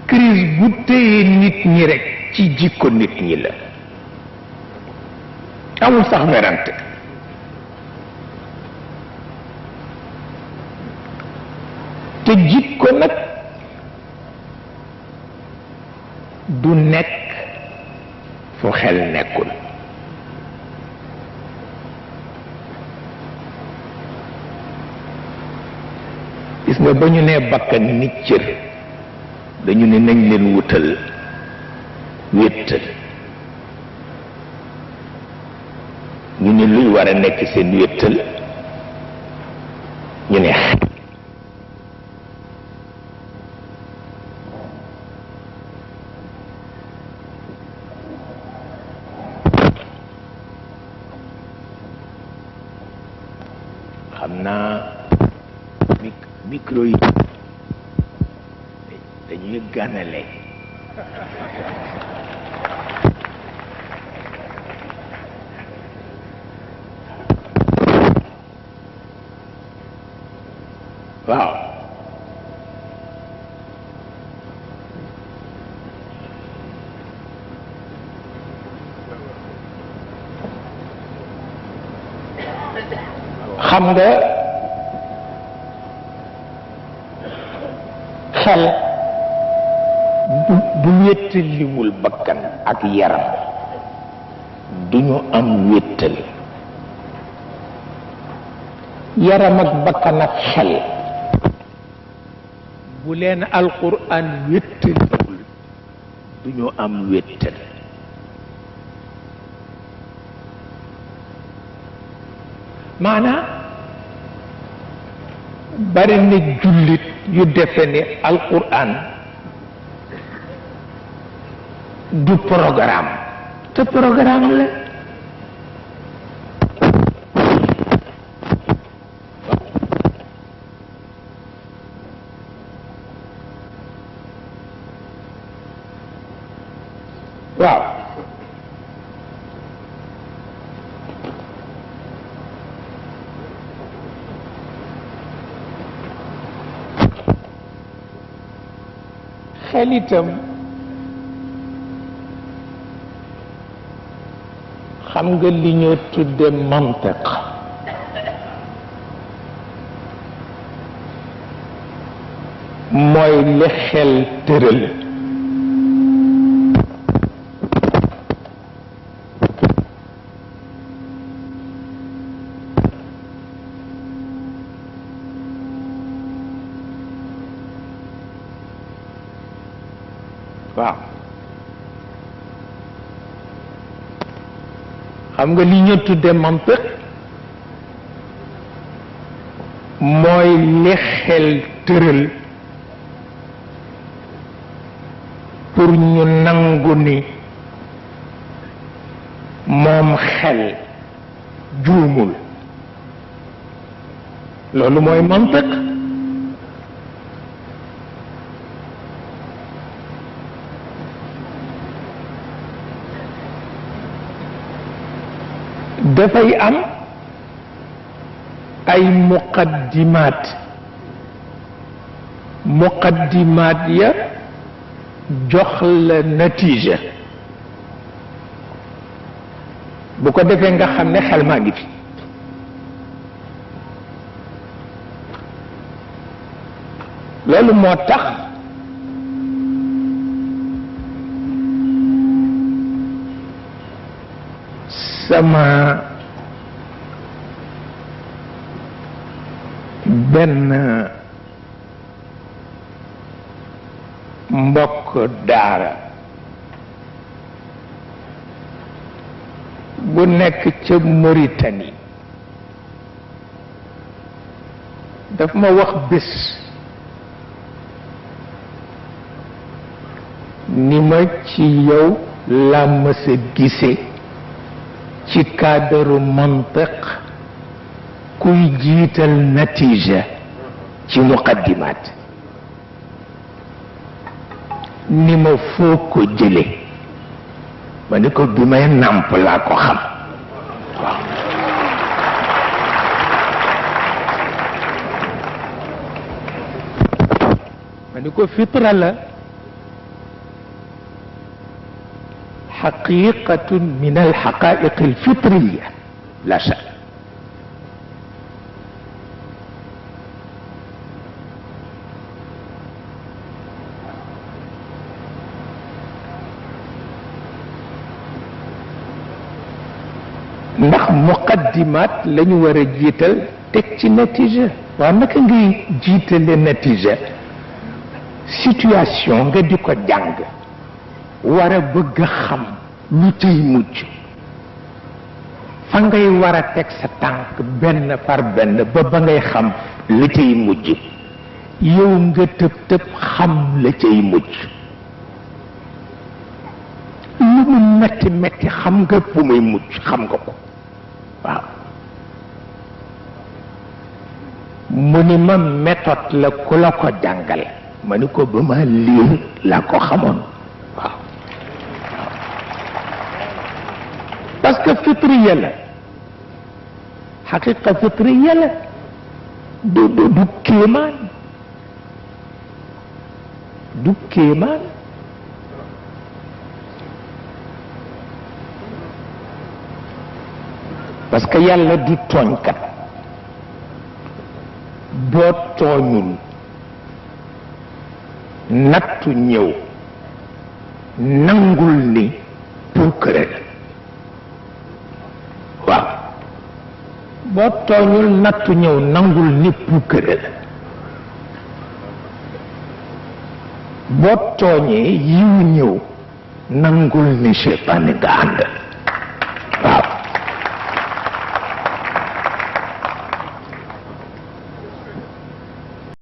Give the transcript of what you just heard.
crise bu téye nit ñi rek ci jikko nit ñi la amul sax werante te jikko nag du nekk fu xel nekkul gis nga ba ñu nee bakkan nit cër dañu ne nañ leen wutal wéttal ñu ne luy war a nekk seen wéttal ñu ne xam naa micro yi dañuy ganale waaw xam nga xel bu wéttaliwul bakkan ak yaram duñu am wéttal yaram ak bakkan ak xel bu leen alquran wéttaliwul duñu am wéttal maanaam bari na jullit yu defe ne alquran du programme te programme la waaw xel itam xam nga li ñoo tudde mantiq mooy li xel tëral waaw xam nga li ñu tudde mantiq mooy li xel tëral pour ñu nangu ni moom xel juumul loolu mooy mantiq dafay am ay muqaddimaat ya jox la natiija bu ko defee nga xam ne xel maa ngi fi loolu moo tax sama benn mbokk daara bu nekk ca Mauritanie daf ma wax bés ni ma ci yow la mësa gise ci cadre mantiq kuy jiital natiija ci muqaddimaat ni ma foo ko jële ma ni ko bi may nàmp laa ko xam waaw ma ni ko fitra la حقيقة من الحقائق الفطرية لا شك. ndax muqaddimat lañu war a jiital teg ci natija. waaw naka ngay jiitale natija situation nga di ko jàng war a bëgg a xam lu cay mujj fa ngay war a teg sa tànk benn par benn ba ngay xam la cay mujj yow nga tëb tëb xam la cay mujj. lu mu metti metti xam nga fu muy mujj xam nga ko. waaw mu ni ma méthode la ku la ko jàngal ma ni ko ba ma liir la ko xamoon. waaw parce que fitriya la xaqiqa fitriya la du kéemaan du kéemaan. parce que yàlla du tooñkat. boo tooñul nattu ñëw nangul ni puukare la. waaw boo tooñul nattu ñëw nangul ni puukare la. boo tooñee yiw ñëw nangul ni seytaane nga àndal.